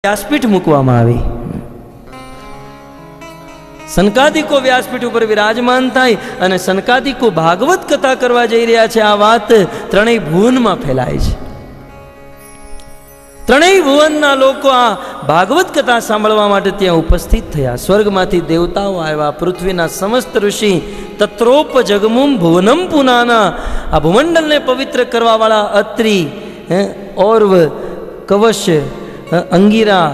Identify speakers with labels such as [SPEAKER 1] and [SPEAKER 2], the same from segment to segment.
[SPEAKER 1] व्यासपीठ મૂકવામાં આવી। સનકાદિકો વ્યાસપીઠ ઉપર વિરાજમાન થાય અને સનકાદિકો ભાગવત કથા કરવા જઈ રહ્યા છે। આ વાત ત્રણેય ભુવનમાં ફેલાય છે। ત્રણેય ભુવનના લોકો આ ભાગવત કથા સાંભળવા માટે ત્યાં ઉપસ્થિત થયા। સ્વર્ગમાંથી દેવતાઓ આવ્યા, પૃથ્વીના સમસ્ત ઋષિ, તત્રોપ જગમુમ ભુવનમ પુનાના, આ ભૂમંડલને પવિત્ર કરવા વાળા અત્રિ, ઓર્વ, કવશ, અંગીરા,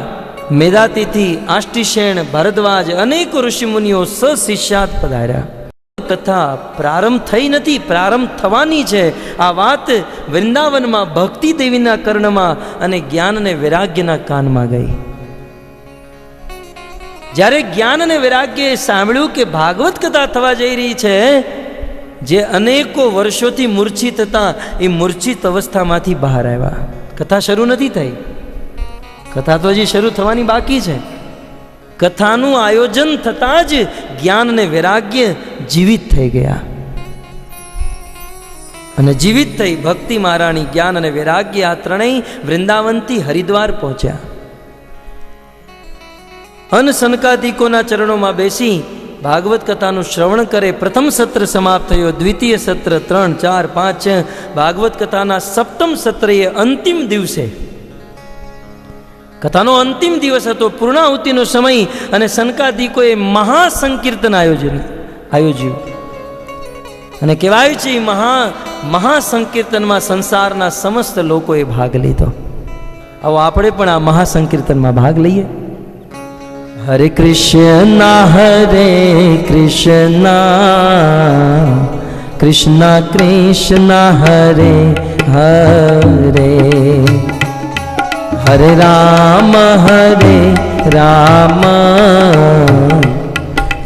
[SPEAKER 1] મેધાતિથિ, આષ્ટિશેણ, ભારદ્વાજ અનેકો ઋષિમુનિઓ સશિષ્યાત પધાર્યા। કથા પ્રારંભ થઈ નથી, પ્રારંભ થવાની છે। આ વાત વૃંદાવનમાં ભક્તિ દેવીના કર્ણમાં અને જ્ઞાન અને વૈરાગ્યના કાનમાં ગઈ। જ્યારે જ્ઞાન અને વૈરાગ્યએ સાંભળ્યું કે ભાગવત કથા થવા જઈ રહી છે, જે અનેકો વર્ષોથી મૂર્છિત હતા એ મૂર્છિત અવસ્થામાંથી બહાર આવ્યા। કથા શરૂ નથી થઈ, કથા તો હજી શરૂ થવાની બાકી છે। કથાનું આયોજન થતાં જ જ્ઞાન અને વૈરાગ્ય જીવિત થઈ ગયા અને જીવિત થઈ ભક્તિ મહારાણી, જ્ઞાન અને વૈરાગ્ય આ ત્રણેય વૃંદાવનથી હરિદ્વાર પહોંચ્યા। અન સનકાદિકોના ચરણોમાં બેસી ભાગવત કથાનું શ્રવણ કરે। પ્રથમ સત્ર સમાપ્ત થયો, દ્વિતીય સત્ર 3, 4, 5 ભાગવત કથાના સપ્તમ સત્રએ અંતિમ દિવસે, કથાનો અંતિમ દિવસ હતો, પૂર્ણાહુતિનો સમય, અને સનકાદિકોએ મહાસંકીર્તન આયોજ્યું અને કહેવાય છે મહાસંકીર્તનમાં સંસારના સમસ્ત લોકોએ ભાગ લીધો। આવો આપણે પણ આ મહાસંકીર્તનમાં ભાગ લઈએ। હરે કૃષ્ણ કૃષ્ણ કૃષ્ણ હરે હરે, હરે રામ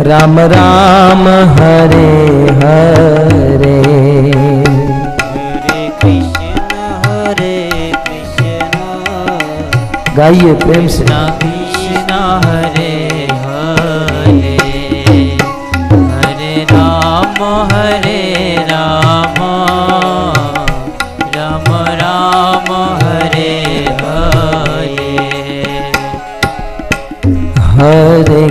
[SPEAKER 1] રામ રામ હરે હરે।
[SPEAKER 2] હરે કૃષ્ણ
[SPEAKER 1] ગાइए प्रेम से।
[SPEAKER 2] કૃષ્ણ હરે હરે, હરે રામ રામ રામ હરે હરે।
[SPEAKER 1] हरे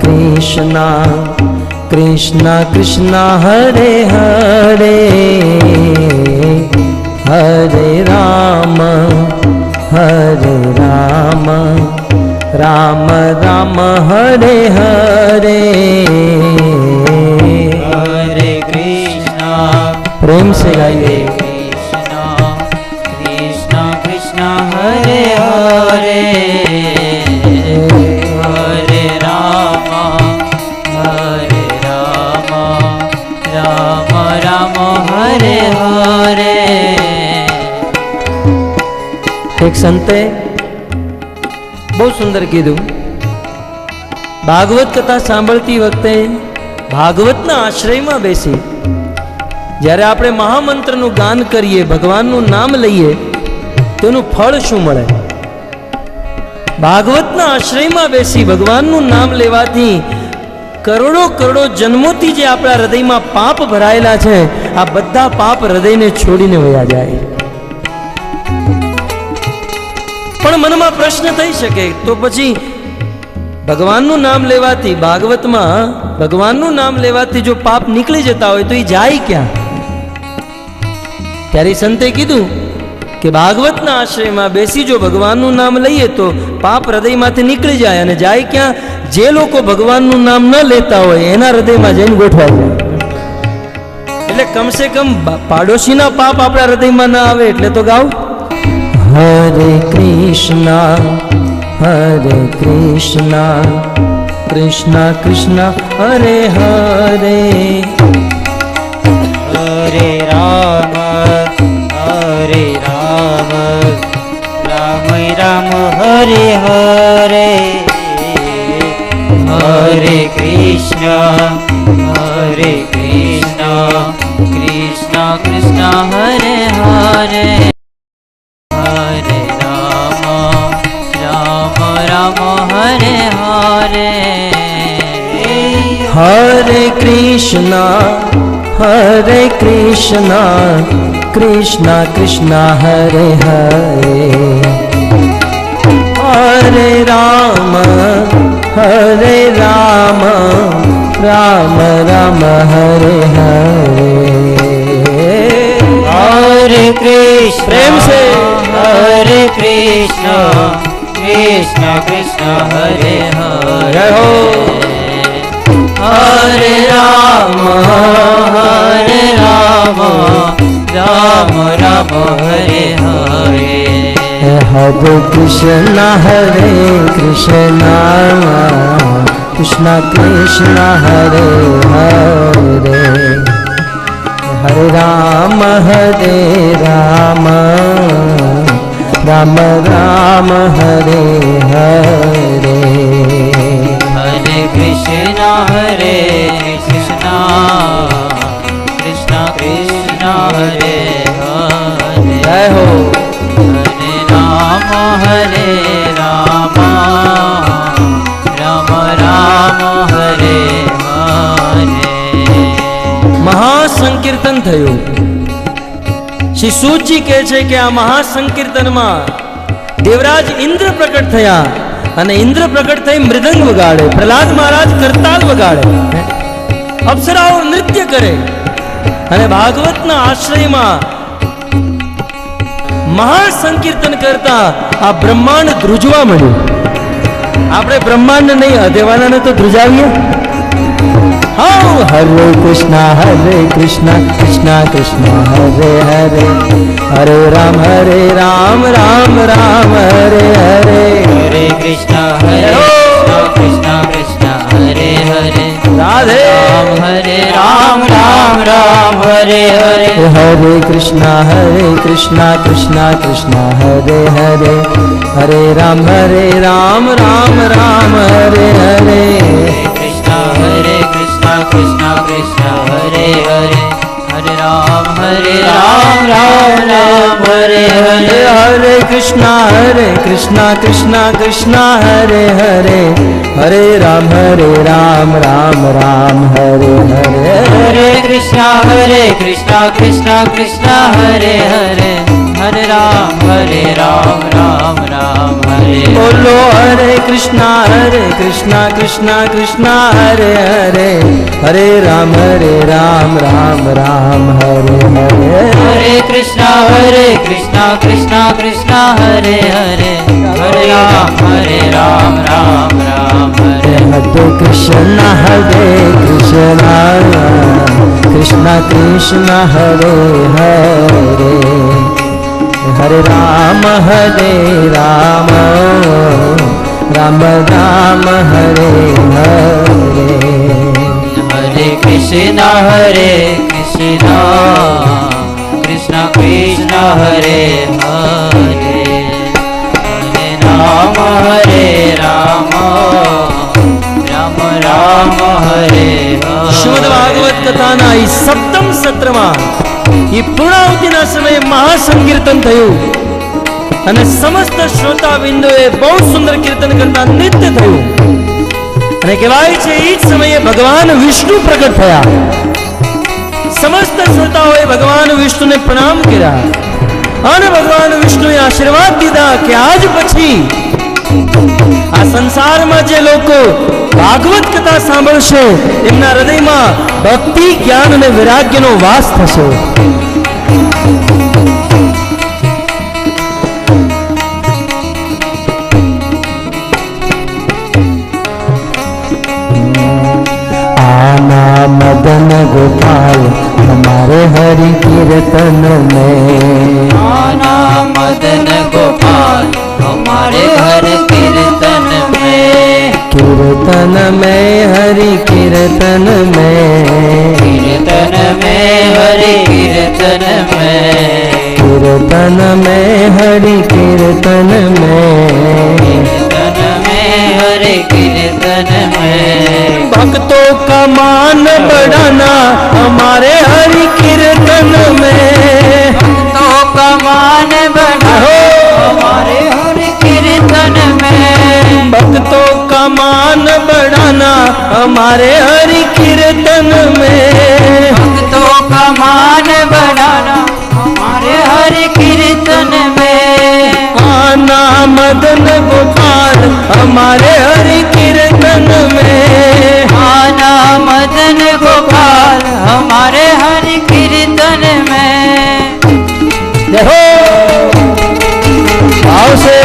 [SPEAKER 1] कृष्ण कृष्ण कृष्ण हरे हरे, हरे राम राम राम हरे हरे।
[SPEAKER 2] हरे कृष्ण
[SPEAKER 1] प्रेम से गाइए।
[SPEAKER 2] कृष्ण कृष्ण हरे हरे, हरे राम राम राम हरे हरे।
[SPEAKER 1] एक संते बहुत सुंदर कीधु, भागवत कथा सांभळती वखते भागवतना आश्रयमां बेसी જ્યારે આપણે મહામંત્રનું ગાન કરીએ, ભગવાનનું નામ લઈએ, તેનું ફળ શું મળે? ભાગવતના આશ્રયમાં બેસી ભગવાનનું નામ લેવાથી કરોડો કરોડો જન્મોથી જે આપણા હૃદયમાં પાપ ભરાયેલા છે, આ બધા પાપ હૃદયને છોડીને વયા જાય। પણ મનમાં પ્રશ્ન થઈ શકે, તો પછી ભગવાનનું નામ લેવાથી, ભાગવતમાં ભગવાનનું નામ લેવાથી જો પાપ નીકળી જતા હોય તો એ જાય ક્યાં? ત્યારે સંતે કીધું કે ભાગવતના આશ્રયમાં બેસી જો ભગવાનનું નામ લઈએ તો પાપ હૃદયમાંથી નીકળી જાય, અને જાય ક્યાં? જે લોકો ભગવાનનું નામ ન લેતા હોય એના હૃદયમાં જઈને ગોઠવાઈ જાય। એટલે કમસે કમ પાડોશીના પાપ આપણા હૃદયમાં ના આવે એટલે તો ગાવ। હરે કૃષ્ણ કૃષ્ણ કૃષ્ણ હરે હરે,
[SPEAKER 2] હરે રામ રામ રામ હરે હરે। હરે કૃષ્ણ કૃષ્ણ કૃષ્ણ હરે હરે, હરે રામ રામ હરે હરે।
[SPEAKER 1] हरे कृष्णा कृष्ण कृष्ण हरे हरे, हरे राम राम राम हरे हरे।
[SPEAKER 2] हरे कृष्ण
[SPEAKER 1] प्रेम से
[SPEAKER 2] हरे कृष्ण कृष्ण कृष्ण हरे हरे।
[SPEAKER 1] जय हो।
[SPEAKER 2] हरे राम राम राम हरे हरे।
[SPEAKER 1] हरे कृष्ण कृष्ण कृष्ण हरे हरे, हरे राम राम राम हरे हरे।
[SPEAKER 2] हरे कृष्ण कृष्ण कृष्ण हरे हरे।
[SPEAKER 1] जय हो।
[SPEAKER 2] हरे राम राम राम हरे हरे।
[SPEAKER 1] મહાસંકીર્તન થયું. શ્રી સૂતજી કહે છે કે આ મહાસંકીર્તનમાં દેવરાજ ઇન્દ્ર પ્રકટ થયા અને ઇન્દ્ર પ્રકટ થઈ મૃદંગ વગાડે, પ્રહલાદ મહારાજ કરતાલ વગાડે, અપ્સરાઓ નૃત્ય કરે અને ભાગવતના આશ્રયમાં મહાસંકીર્તન કરતા આ બ્રહ્માંડ ધ્રુજવા મળ્યું. આપણે બ્રહ્માંડ નહીં, અદેવાનાને તો ધ્રુજાવીએ. हाँ, हरे कृष्णा कृष्णा कृष्ण हरे हरे, हरे राम राम राम हरे हरे।
[SPEAKER 2] हरे कृष्णा कृष्णा कृष्ण हरे हरे,
[SPEAKER 1] राधे
[SPEAKER 2] राम राम हरे हरे।
[SPEAKER 1] हरे कृष्णा कृष्ण कृष्ण हरे हरे, हरे राम राम राम हरे हरे।
[SPEAKER 2] कृष्णा कृष्ण कृष्ण हरे हरे, हरे राम राम हरे हरे।
[SPEAKER 1] हरे कृष्णा कृष्ण कृष्ण हरे हरे, हरे राम राम राम हरे हरे।
[SPEAKER 2] हरे कृष्णा कृष्ण कृष्ण हरे हरे, हरे राम राम हरे।
[SPEAKER 1] बोलो हरे कृष्णा कृष्ण कृष्ण हरे हरे, हरे राम राम हरे हरे।
[SPEAKER 2] हरे कृष्णा कृष्ण कृष्ण हरे हरे, हरे राम राम हरे।
[SPEAKER 1] हरे कृष्ण कृष्ण कृष्ण हरे हरे, हरे राम राम हरे हरे।
[SPEAKER 2] हरे कृष्ण कृष्ण कृष्ण हरे हरे, हरे राम राम हरे हरे।
[SPEAKER 1] શ્રીમદ ભાગવત કથાના ಈ સપ્તમ સત્રમાં ಈ પૂર્ણાહુતિના સમયે મહાસંકીર્તન થયું અને સમસ્ત શ્રોતાબિંદુએ બહુ સુંદર કીર્તન કરતા નૃત્ય થયું અને કહેવાય છે એ જ સમયે ભગવાન વિષ્ણુ પ્રગટ થયા. સમસ્ત શ્રોતાઓએ ભગવાન વિષ્ણુને પ્રણામ કર્યા અને ભગવાન વિષ્ણુએ આશીર્વાદ દીધા કે આજ પછી આ સંસારમાં જે લોકો ભાગવત કથા સાંભળશે એમના હૃદયમાં ભક્તિ, જ્ઞાન અને વૈરાગ્યનો વાસ થશે. आना मदन गोपाल हमारे हरि कीर्तन में,
[SPEAKER 2] आना मदन गोपाल हमारे हर कीर्तन में।
[SPEAKER 1] कीर्तन में हरि कीर्तन में,
[SPEAKER 2] कीर्तन में हरि कीर्तन में।
[SPEAKER 1] कीर्तन में हरि कीर्तन में,
[SPEAKER 2] कीर्तन में हरि कीर्तन में।
[SPEAKER 1] भक्तों का मान बढ़ाना हमारे हरि कीर्तन में,
[SPEAKER 2] भक्तों का मान बढ़ाओ हमारे हरि कीर्तन में।
[SPEAKER 1] भक्तों का मान बढ़ाना हमारे हरि कीर्तन में,
[SPEAKER 2] भक्तों का मान बढ़ाना
[SPEAKER 1] आना मदन गोपाल हमारे हरि कीर्तन में,
[SPEAKER 2] आना मदन गोपाल हमारे हरि कीर्तन में।
[SPEAKER 1] देखो भाव से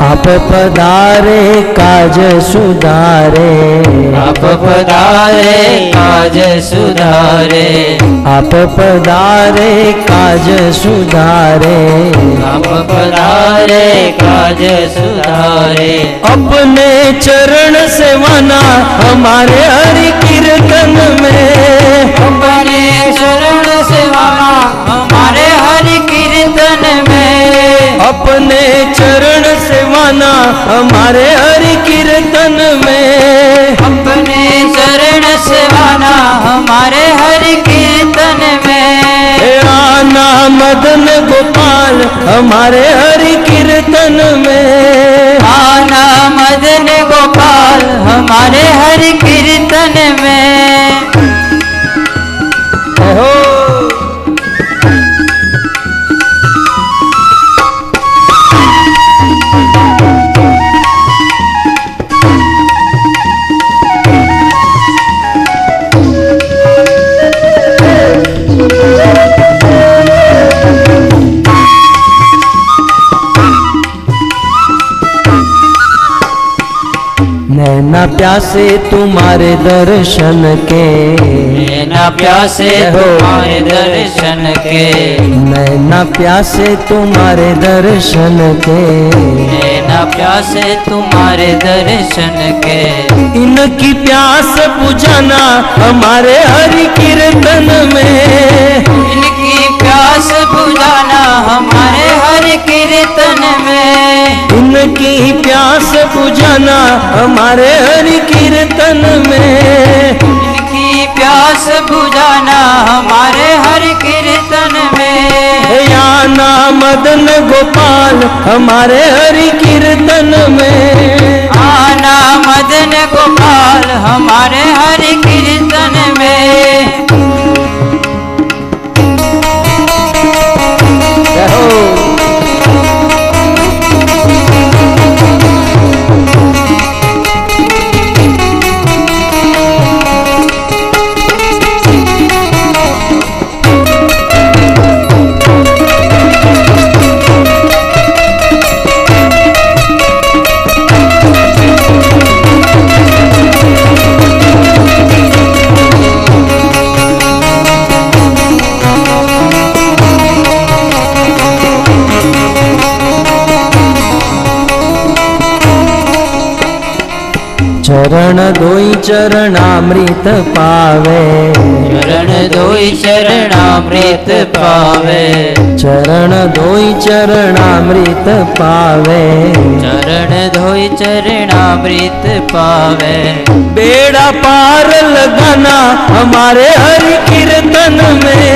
[SPEAKER 1] आप पधारे काज सुधारे,
[SPEAKER 2] आप पधारे काज सुधारे,
[SPEAKER 1] आप पधारे काज सुधारे,
[SPEAKER 2] आप पधारे काज सुधारे।
[SPEAKER 1] अपने चरण सेवाना हमारे हरि कीर्तन में,
[SPEAKER 2] अपने शरण सेवाना हमारे हरि कीर्तन में,
[SPEAKER 1] अपने चरण सेवाना हमारे हरि कीर्तन में,
[SPEAKER 2] अपने शरण सेवाना हमारे हरि कीर्तन में।
[SPEAKER 1] हे आना मदन गोपाल हमारे हरि कीर्तन में,
[SPEAKER 2] आना मदन गोपाल हमारे हरि कीर्तन में।
[SPEAKER 1] हो नैना प्यासे तुम्हारे दर्शन के,
[SPEAKER 2] नैना प्यासे तुम्हारे दर्शन के,
[SPEAKER 1] नैना प्यासे तुम्हारे दर्शन के,
[SPEAKER 2] नैना प्यासे तुम्हारे दर्शन के।
[SPEAKER 1] इनकी प्यास बुझाना हमारे हरि कीर्तन में,
[SPEAKER 2] इनकी प्यास बुझाना हमारे हरि कीर्तन में,
[SPEAKER 1] इनकी प्यास बुझाना हमारे हरि कीर्तन में,
[SPEAKER 2] इनकी प्यास बुझाना हमारे हरि कीर्तन में।
[SPEAKER 1] आना मदन गोपाल हमारे हरि कीर्तन में,
[SPEAKER 2] आना मदन गोपाल हमारे हरि कीर्तन में।
[SPEAKER 1] चरण धोई चरणामृत पावे,
[SPEAKER 2] चरण धोई चरणामृत पावे,
[SPEAKER 1] चरण धोई चरणामृत पावे,
[SPEAKER 2] चरण धोई चरणामृत पावे।
[SPEAKER 1] बेड़ा पार लगाना हमारे हरि कीर्तन में,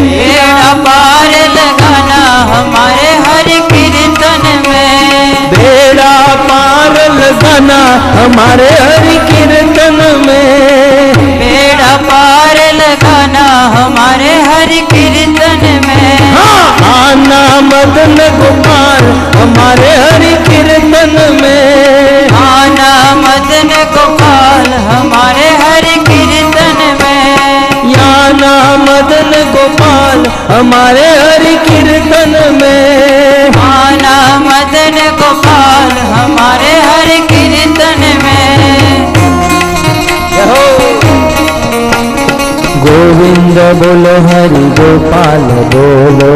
[SPEAKER 2] बेड़ा पार लगाना हमारे हरि कीर्तन में,
[SPEAKER 1] बेड़ा पार लगाना हमारे हरि कीर्तन में,
[SPEAKER 2] बेड़ा पार लगाना हमारे हरि कीर्तन में।
[SPEAKER 1] हाँ आना मदन गोपाल हमारे हरि कीर्तन में,
[SPEAKER 2] आना मदन गोपाल हमारे हरि कीर्तन में।
[SPEAKER 1] याना मदन गोपाल हमारे हरि कीर्तन में,
[SPEAKER 2] आना मदन गोपाल हमारे हरि कीर्तन में।
[SPEAKER 1] गोविंद बोलो हरि गोपाल बोलो,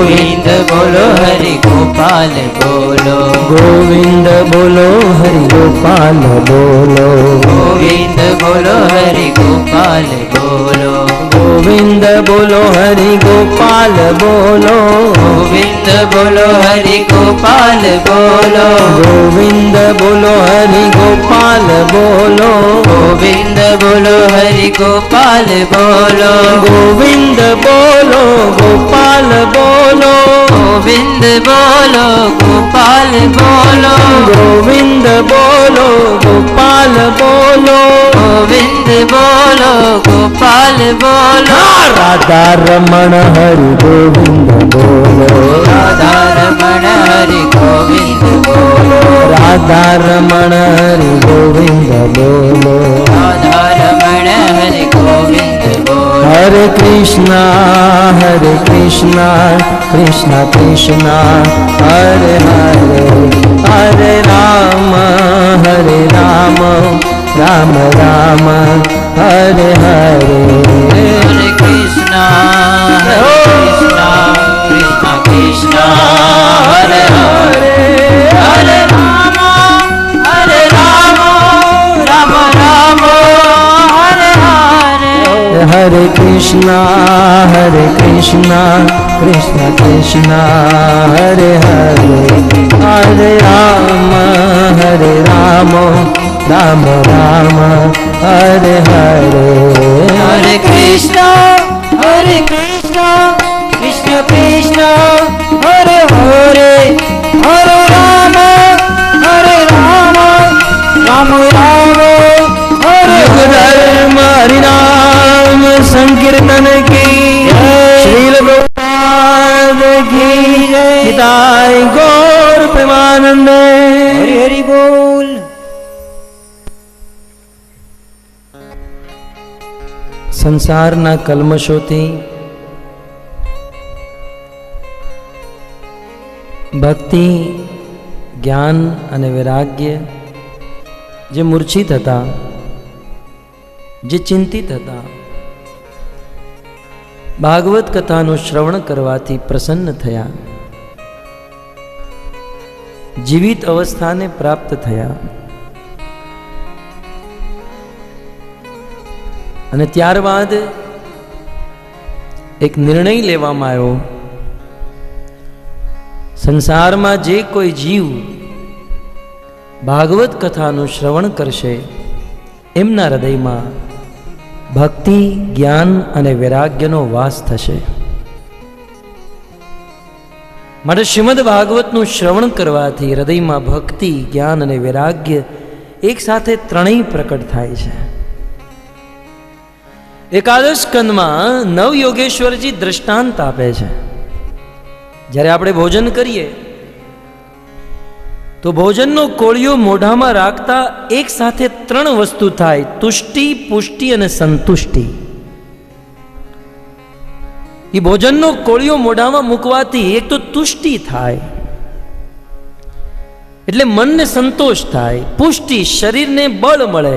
[SPEAKER 2] गोविंद बोलो हरि गोपाल बोलो
[SPEAKER 1] गोविंद बोलो हरि गोपाल बोलो
[SPEAKER 2] गोविंद बोलो हरि गोपाल बोलो
[SPEAKER 1] गोविंद बोलो हरि गोपाल बोलो
[SPEAKER 2] गोविंद बोलो हरि गोपाल बोलो
[SPEAKER 1] गोविंद बोलो हरि गोपाल बोलो
[SPEAKER 2] गोविंद बोलो हरि गोपाल बोलो
[SPEAKER 1] गोविंद बोलो गोपाल बोलो
[SPEAKER 2] गोविंद बोलो गोपाल बोलो
[SPEAKER 1] गोविंद बोलो गोपाल बोलो
[SPEAKER 2] गोविंद बोलो गोपाल बोलो
[SPEAKER 1] राधा रमण हरि गोविंद बोलो
[SPEAKER 2] राधा रमण हरि गोविंद बोलो
[SPEAKER 1] राधा रमण हरि गोविंद बोलो
[SPEAKER 2] राधा रमण हरि गोविंद बोलो
[SPEAKER 1] हरे कृष्णा कृष्ण कृष्ण हरे हरे हरे राम राम राम हरे हरे
[SPEAKER 2] हरे कृष्णा कृष्ण कृष्ण हरे हरे हरे राम राम राम हरे हरे
[SPEAKER 1] हरे कृष्णा कृष्ण कृष्ण हरे हरे हरे राम राम राम हरे हरे
[SPEAKER 2] हरे कृष्ण कृष्ण कृष्ण हरे हरे हरे राम राम हरे
[SPEAKER 1] धर्म हरिनाम संकीर्तन की श्रील गोपाल की हिताय गौर प्रेमानंद
[SPEAKER 2] हरि हरि बोल
[SPEAKER 1] સંસારના કલ્મશોથી ભક્તિ જ્ઞાન અને વૈરાગ્ય જે મૂર્છિત હતા, જે ચિંતિત હતા, ભાગવત કથાનું શ્રવણ કરવાથી પ્રસન્ન થયા, જીવિત અવસ્થાને પ્રાપ્ત થયા અને ત્યારબાદ એક નિર્ણય લેવામાં આવ્યો, સંસારમાં જે કોઈ જીવ ભાગવત કથાનું શ્રવણ કરશે એમના હૃદયમાં ભક્તિ જ્ઞાન અને વૈરાગ્યનો વાસ થશે. માટે શ્રીમદ ભાગવતનું શ્રવણ કરવાથી હૃદયમાં ભક્તિ જ્ઞાન અને વૈરાગ્ય એક સાથે ત્રણેય પ્રકટ થાય છે. એકાદશ સ્કંદમાં નવ યોગેશ્વરજી દ્રષ્ટાંત આપે છે. જ્યારે આપણે ભોજન કરીએ તો ભોજનનો કોળિયો મોઢામાં રાખતા એક સાથે ત્રણ વસ્તુ થાય: તુષ્ટિ, પુષ્ટિ અને સંતુષ્ટિ. એ ભોજનનો કોળિયો મોઢામાં મૂકવાથી એક તો તુષ્ટિ થાય એટલે મનને સંતોષ થાય, પુષ્ટિ શરીરને બળ મળે,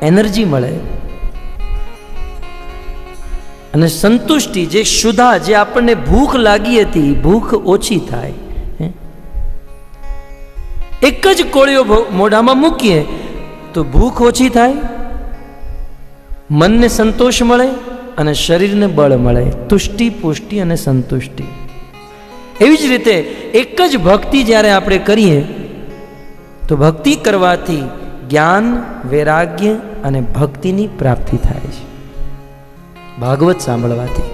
[SPEAKER 1] એનર્જી મળે, અને સંતુષ્ટિ જે શુદ્ધા, જે આપણને ભૂખ લાગી હતી ભૂખ ઓછી થાય. એક જ કોળિયો મોઢામાં મૂકીએ તો ભૂખ ઓછી થાય, મનને સંતોષ મળે અને શરીરને બળ મળે. તુષ્ટિ, પુષ્ટિ અને સંતુષ્ટિ. એવી જ રીતે એક જ ભક્તિ જ્યારે આપણે કરીએ તો ભક્તિ કરવાથી જ્ઞાન, વૈરાગ્ય અને ભક્તિની પ્રાપ્તિ થાય છે. ભાગવત સાંભળવાથી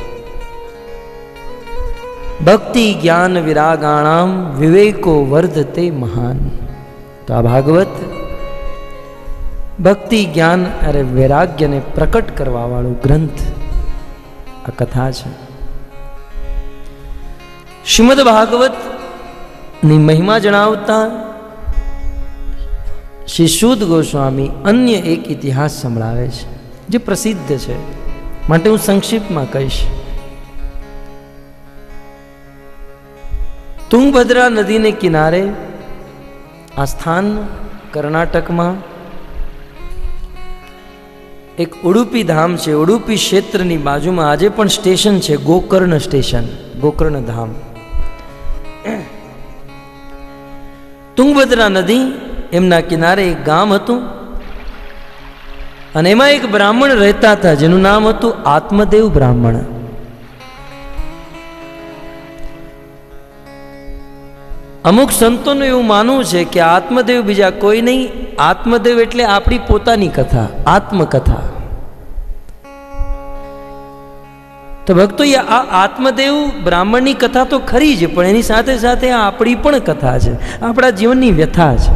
[SPEAKER 1] ભક્તિ જ્ઞાન વિરાગાણામ વિવેકો વર્ધતે મહાન. તો આ ભાગવત ભક્તિ જ્ઞાન અને વૈરાગ્યને પ્રકટ કરવા વાળું ગ્રંથ આ કથા છે. શ્રીમદ ભાગવતની મહિમા જણાવતા શ્રી શુદ્ધ ગોસ્વામી અન્ય એક ઇતિહાસ સંભળાવે છે જે પ્રસિદ્ધ છે, માટે હું સંક્ષિપ્તમાં કહીશ. તુંગભદ્રા નદીને કિનારે આ સ્થાન કર્ણાટકમાં એક ઉડુપી ધામ છે. ઉડુપી ક્ષેત્રની બાજુમાં આજે પણ સ્ટેશન છે, ગોકર્ણ સ્ટેશન. ગોકર્ણ ધામ. તુંગભદ્રા નદી એમના કિનારે એક ગામ હતું અને એમાં એક બ્રાહ્મણ રહેતા હતા જેનું નામ હતું આત્મદેવ બ્રાહ્મણ. અમુક સંતોનું એવું માનવું છે કે આત્મદેવ બીજા કોઈ નહીં, આત્મદેવ એટલે આપણી પોતાની કથા, આત્મકથા. તો ભક્તો, આ આત્મદેવ બ્રાહ્મણની કથા તો ખરી છે, પણ એની સાથે સાથે આ આપણી પણ કથા છે, આપણા જીવનની વ્યથા છે.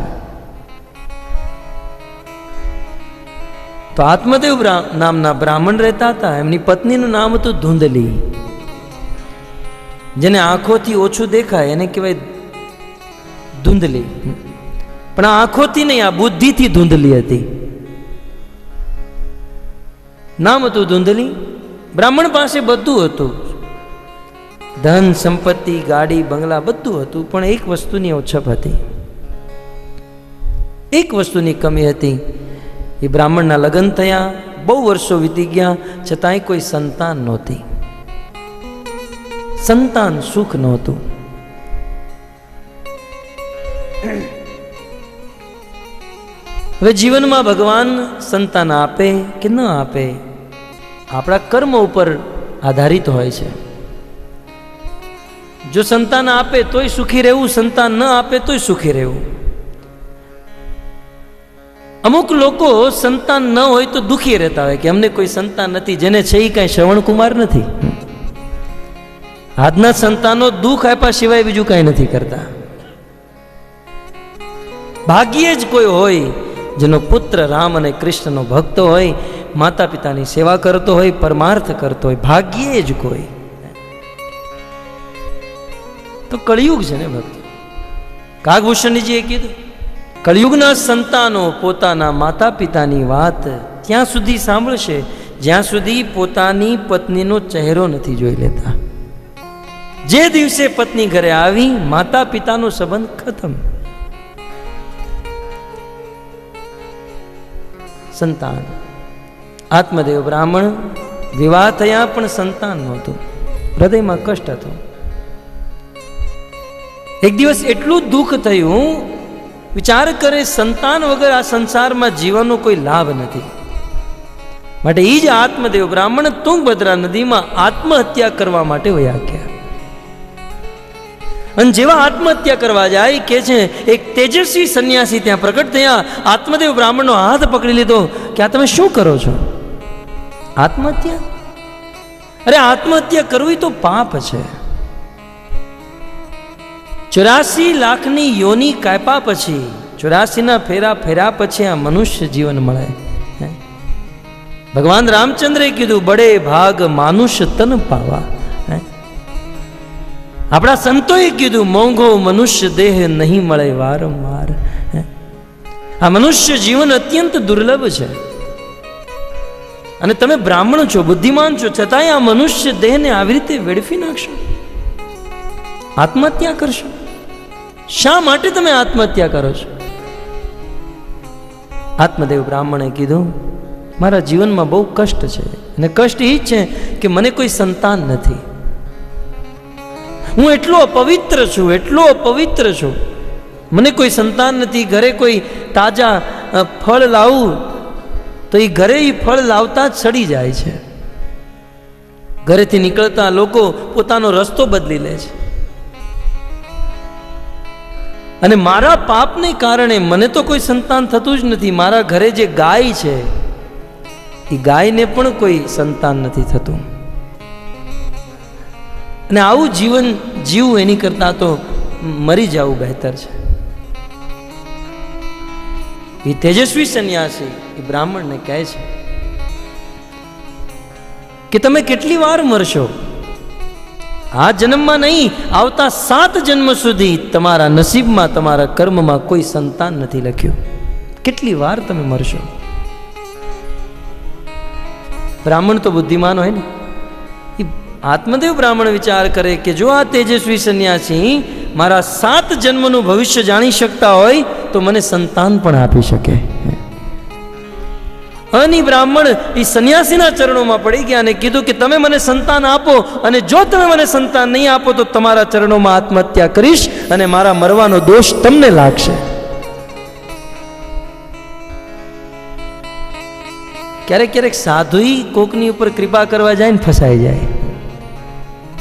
[SPEAKER 1] તો આત્મદેવ નામના બ્રાહ્મણ રહેતા હતા. એમની પત્નીનું નામ હતું ધૂંધલી. જેને આંખોથી ઓછું દેખાય એને કહેવાય ધૂંધલી, પણ આ આંખોથી નહીં, આ બુદ્ધિથી ધૂંધલી હતી. નામ હતું ધૂંધલી. બ્રાહ્મણ પાસે બધું હતું, ધન સંપત્તિ, ગાડી, બંગલા બધું હતું, પણ એક વસ્તુની ઓછપ હતી, એક વસ્તુની કમી હતી. એ બ્રાહ્મણના લગ્ન થયા, બહુ વર્ષો વીતી ગયા, છતાંય કોઈ સંતાન નહોતી, સંતાન સુખ નહોતું. હવે જીવનમાં ભગવાન સંતાન આપે કે ન આપે આપણા કર્મ ઉપર આધારિત હોય છે. જો સંતાન આપે તોય સુખી રહેવું, સંતાન ન આપે તોય સુખી રહેવું. અમુક લોકો સંતાન ન હોય તો દુખી રહેતા હોય કે અમને કોઈ સંતાન નથી, જેને છે એ કાંઈ શ્રવણકુમાર નથી. આજના સંતાનો દુઃખ આપ્યા સિવાય બીજું કાંઈ નથી કરતા. ભાગ્યે જ કોઈ હોય જેનો પુત્ર રામ અને કૃષ્ણનો ભક્ત હોય, માતા પિતાની સેવા કરતો હોય, પરમાર્થ કરતો હોય, ભાગ્યે જ કોઈ. તો કળિયુગ છે ને ભક્ત. કાગભૂષણજીએ કીધું, કળિયુગના સંતાનો પોતાના માતા પિતાની વાત ત્યાં સુધી સાંભળશે જ્યાં સુધી પોતાની પત્નીનો ચહેરો નથી જોઈ લેતા. જે દિવસે પત્ની ઘરે આવી, માતા પિતાનો સંબંધ ખતમ. સંતાન. આત્મદેવ બ્રાહ્મણ વિવાહ થયા પણ સંતાન નહોતું, હૃદયમાં કષ્ટ હતું. એક દિવસ એટલું દુઃખ થયું, વિચાર કરે સંતાન વગર આ સંસારમાં જીવવાનો કોઈ લાભ નથી. માટે એ જ આત્મદેવ બ્રાહ્મણ તુંગભદ્રા નદીમાં આત્મહત્યા કરવા માટે વયા ગયા. અને જેવા આત્મહત્યા કરવા જાય કે છે એક તેજસ્વી સંન્યાસી ત્યાં પ્રકટ થયા. આત્મદેવ બ્રાહ્મણનો હાથ પકડી લીધો કે આ તમે શું કરો છો? આત્મહત્યા? અરે આત્મહત્યા કરવી તો પાપ છે. 84 લાખની યોની કાપ્યા પછી, 84 ફેરા ફેર્યા પછી આ મનુષ્ય જીવન મળે. ભગવાન રામચંદ્રે કીધું, બડે ભાગ માનુષ તન પાવા. આપણા સંતોએ કીધું, મોંઘો મનુષ્ય દેહ નહીં મળે વારંવાર. આ મનુષ્ય જીવન અત્યંત દુર્લભ છે. અને તમે બ્રાહ્મણ છો, બુદ્ધિમાન છો, છતાંય આ મનુષ્ય દેહને આવી રીતે વેડફી નાખશો, આત્મહત્યા કરશો. શા માટે તમે આત્મહત્યા કરો છો? આત્મદેવ બ્રાહ્મણે કીધું, મારા જીવનમાં બહુ કષ્ટ છે, અને કષ્ટ એ જ છે કે મને કોઈ સંતાન નથી. હું એટલો અપવિત્ર છું, એટલો અપવિત્ર છું, મને કોઈ સંતાન નથી. ઘરે કોઈ તાજા ફળ લાવું તો એ ઘરે એ ફળ લાવતા જ સડી જાય છે. ઘરેથી નીકળતા લોકો પોતાનો રસ્તો બદલી લે છે. અને મારા પાપને કારણે મને તો કોઈ સંતાન થતું જ નથી. મારા ઘરે જે ગાય છે એ ગાયને પણ કોઈ સંતાન નથી થતું. અને આવું જીવન જીવવું એની કરતાં તો મરી જવું બહેતર છે. એ તેજસ્વી સંન્યાસી એ બ્રાહ્મણને કહે છે કે તમે કેટલી વાર મરશો? આ જન્મમાં નહીં, આવતા 7 જન્મ સુધી તમારા નસીબમાં, તમારા કર્મમાં કોઈ સંતાન નથી લખ્યું. કેટલી વાર તમે મરશો? બ્રાહ્મણ તો બુદ્ધિમાન હોય ને. આત્મદેવ બ્રાહ્મણ વિચાર કરે કે જો આ તેજસ્વી સંન્યાસી મારા 7 જન્મનું ભવિષ્ય જાણી શકતા હોય તો મને સંતાન પણ આપી શકે. અની બ્રાહ્મણ એ સંન્યાસીના ચરણોમાં પડી ગયા અને કીધું કે તમે મને સંતાન આપો, અને જો તમે મને સંતાન નહીં આપો તો તમારા ચરણોમાં આત્મહત્યા કરીશ અને મારા મરવાનો દોષ તમને લાગશે. ક્યારેક ક્યારેક સાધુઈ કોકની ઉપર કૃપા કરવા જાય ને ફસાઈ જાય.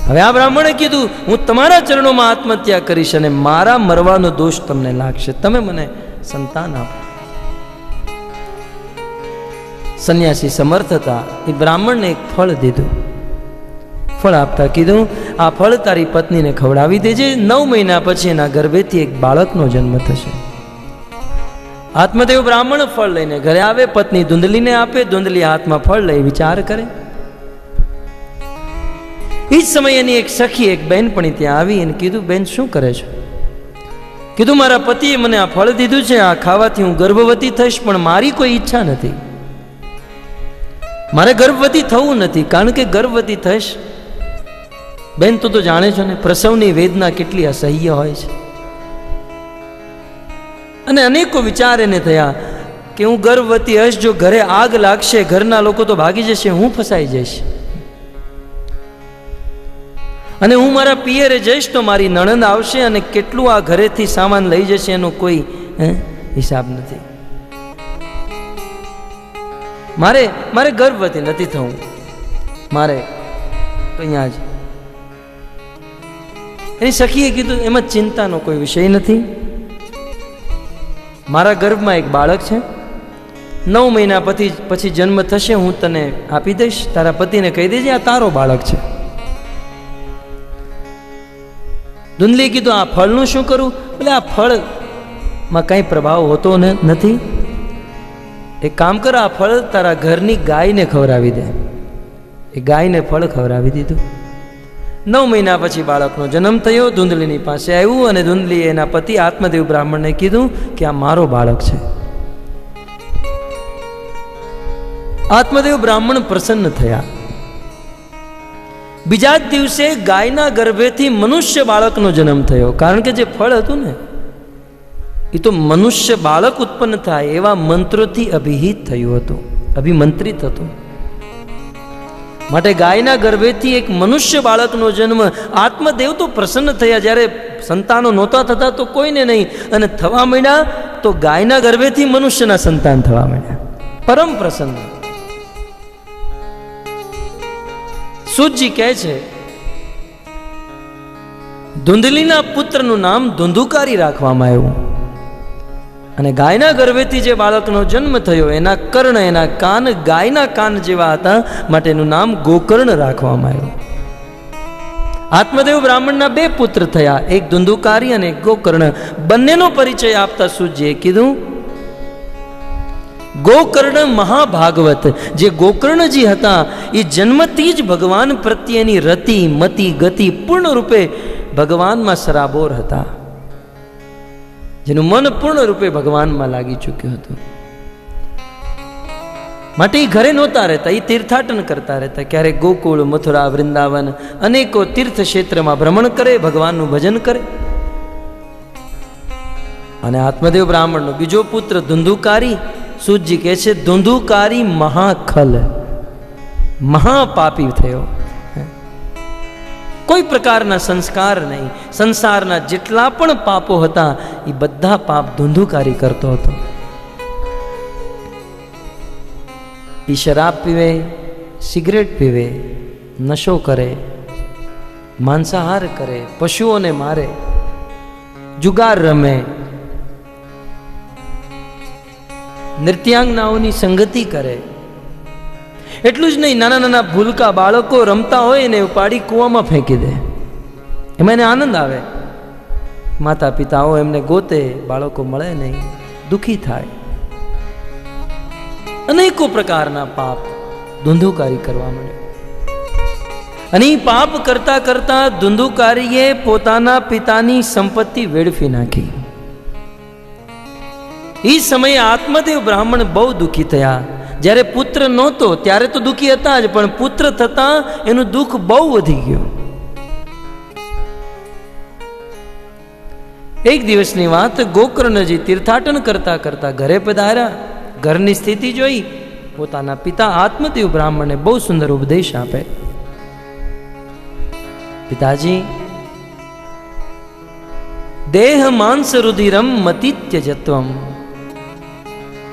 [SPEAKER 1] હવે આ બ્રાહ્મણે કીધું હું તમારા ચરણોમાં આત્મહત્યા કરીશ અને મારા મરવાનો દોષ તમને લાગશે, તમે મને સંતાન આપો. સંન્યાસી સમર્થ હતા. એ બ્રાહ્મણને એક ફળ દીધું. ફળ આપતા કીધું આ ફળ તારી પત્નીને ખવડાવી દેજે, 9 મહિના પછી એના ગર્ભેથી એક બાળકનો જન્મ થશે. આત્મદેવ બ્રાહ્મણ ફળ લઈને ઘરે આવે, પત્ની ધુંધલીને આપે, ધુંધલી હાથમાં ફળ લઈ વિચાર કરે. એ જ સમયે એની એક સખી, એક બહેનપણી ત્યાં આવી અને કીધું બેન શું કરે છો? કીધું મારા પતિએ મને આ ફળ દીધું છે, આ ખાવાથી હું ગર્ભવતી થઈશ, પણ મારી કોઈ ઈચ્છા નથી. મારે ગર્ભવતી થવું નથી, કારણ કે ગર્ભવતી થઈશ બેન તું તો જાણે છો ને પ્રસવની વેદના કેટલી અસહ્ય હોય છે. અને અનેકો વિચાર એને થયા કે હું ગર્ભવતી હશ, જો ઘરે આગ લાગશે ઘરના લોકો તો ભાગી જશે, હું ફસાઈ જઈશ, અને હું મારા પિયરે જઈશ તો મારી નણંદ આવશે અને કેટલું આ ઘરેથી સામાન લઈ જશે એનો કોઈ હિસાબ નથી. મારે ગર્ભવતી નથી થવું, મારે તો અહીંયા જ. એની સખીએ કીધું એમાં ચિંતાનો કોઈ વિષય નથી, મારા ગર્ભમાં એક બાળક છે, 9 મહિના પછી જન્મ થશે, હું તને આપી દઈશ, તારા પતિને કહી દેજે આ તારો બાળક છે. ધુંધલીએ કીધું આ ફળનું શું કરું? એટલે આ ફળમાં કંઈ પ્રભાવ હોતો નથી, એક કામ કર આ ફળ તારા ઘરની ગાયને ખવડાવી દે. એ ગાયને ફળ ખવડાવી દીધું. 9 મહિના પછી બાળકનો જન્મ થયો. ધુંધલીની પાસે આવ્યું અને ધુંધલીએ એના પતિ આત્મદેવ બ્રાહ્મણને કીધું કે આ મારો બાળક છે. આત્મદેવ બ્રાહ્મણ પ્રસન્ન થયા. બીજા જ દિવસે ગાયના ગર્ભેથી મનુષ્ય બાળકનો જન્મ થયો. કારણ કે જે ફળ હતું ને એ તો મનુષ્ય બાળક ઉત્પન્ન થાય એવા મંત્રોથી અભિહિત થયું હતું, અભિમંત્રિત હતું. માટે ગાયના ગર્ભેથી એક મનુષ્ય બાળકનો જન્મ. આત્મદેવ તો પ્રસન્ન થયા. જ્યારે સંતાનો નહોતા થતા તો કોઈને નહીં, અને થવા માંડ્યા તો ગાયના ગર્ભેથી મનુષ્યના સંતાન થવા માંડ્યા. પરમ પ્રસન્ન. સૂતજી કહે છે ધુંધલીના પુત્રનું નામ ધુંધુકારી રાખવામાં આવ્યું, અને ગાયના ગર્ભેથી જે બાળકનો જન્મ થયો એના કર્ણ, એના કાન ગાયના કાન જેવા હતા, માટે એનું નામ ગોકર્ણ રાખવામાં આવ્યું. આત્મદેવ બ્રાહ્મણના 2 પુત્ર થયા, એક ધુંધુકારી અને એક ગોકર્ણ. બંનેનો પરિચય આપતા સૂતજીએ કીધું ગોકર્ણ મહાભાગવત. જે ગોકર્ણજી હતા એ જન્મથી જ ભગવાન પ્રત્યેની રતિ મતિ ગતિ પૂર્ણ રૂપે ભગવાનમાં સરાબોર હતા, જેનું મન પૂર્ણ રૂપે ભગવાનમાં લાગી ચૂક્યું હતું. માટે એ ઘરે નહોતા રહેતા, એ તીર્થાટન કરતા રહેતા. ક્યારેક ગોકુળ, મથુરા, વૃંદાવન અનેકો તીર્થ ક્ષેત્રમાં ભ્રમણ કરે, ભગવાનનું ભજન કરે. અને આત્મદેવ બ્રાહ્મણનો બીજો પુત્ર ધુંધુકારી, સૂતજી કહે છે ધુંધુકારી મહાખલ, મહાપાપી થયો. કોઈ પ્રકારના સંસ્કાર નહીં. સંસારના જેટલા પણ પાપો હતા એ બધા પાપ ધુંધુકારી કરતો હતો. એ શરાબ પીવે, સિગરેટ પીવે, નશો કરે, માંસાહાર કરે, પશુઓને મારે, જુગાર રમે, નૃત્યાંગનાઓની સંગતિ કરે. એટલું જ નહીં, નાના નાના ભૂલકા બાળકો રમતા હોય ને ઉપાડી કૂવામાં ફેંકી દે. એમાં એને આનંદ આવે. માતા પિતાઓ એમને ગોતે, બાળકો મળે નહીં, દુઃખી થાય. અનેકો પ્રકારના પાપ ધુંધુકારી કરવા માંડ્યો. અને એ પાપ કરતા કરતા ધુંધુકારીએ પોતાના પિતાની સંપત્તિ વેડફી નાખી. એ સમયે આત્મદેવ બ્રાહ્મણ બહુ દુઃખી થયા. જ્યારે પુત્ર નહોતો ત્યારે તો દુઃખી હતા જ, પણ પુત્ર થતા એનું દુઃખ બહુ વધી ગયું. એક દિવસની વાત, ગોકર્ણજી તીર્થાટન કરતા કરતા ઘરે પધાર્યા. ઘરની સ્થિતિ જોઈ પોતાના પિતા આત્મદેવ બ્રાહ્મણને બહુ સુંદર ઉપદેશ આપે. પિતાજી, દેહ માંસ રુધિરમ મતિત્ય જત્વમ.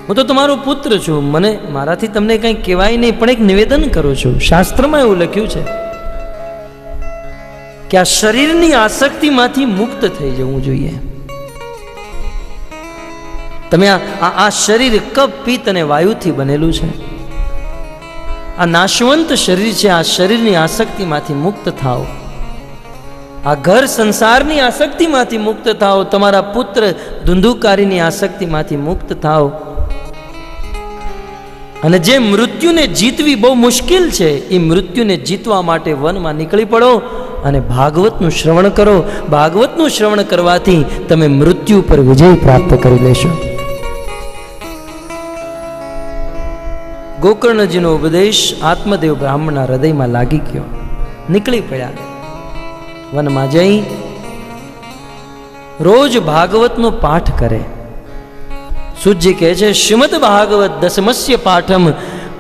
[SPEAKER 1] હું તો તમારો પુત્ર છું, મને મારાથી તમને કંઈ કહેવાય નહીં, પણ એક નિવેદન કરું છું. શાસ્ત્રમાં એવું લખ્યું છે કે આ શરીરની આસક્તિમાંથી મુક્ત થઈ જવું જોઈએ. તમે આ શરીર કપ પિત્ત અને વાયુથી બનેલું છે. આ નાશવંત શરીર છે. આ શરીરની આસક્તિમાંથી મુક્ત થાઓ. આ ઘર સંસારની આસક્તિમાંથી મુક્ત થાઓ. તમારા પુત્ર ધુંધુકારીની આસક્તિમાંથી મુક્ત થાઓ. અને જે મૃત્યુને જીતવી બહુ મુશ્કેલ છે, એ મૃત્યુને જીતવા માટે વનમાં નીકળી પડો અને ભાગવતનું શ્રવણ કરો. ભાગવતનું શ્રવણ કરવાથી તમે મૃત્યુ પર વિજય પ્રાપ્ત કરી લેશો. ગોકર્ણજીનો ઉપદેશ આત્મદેવ બ્રાહ્મણના હૃદયમાં લાગી ગયો. નીકળી પડ્યા. વનમાં જઈ રોજ ભાગવતનો પાઠ કરે. સૂજી કહે છે, શ્રીમદ ભાગવત દસમસ્ય પાઠમ.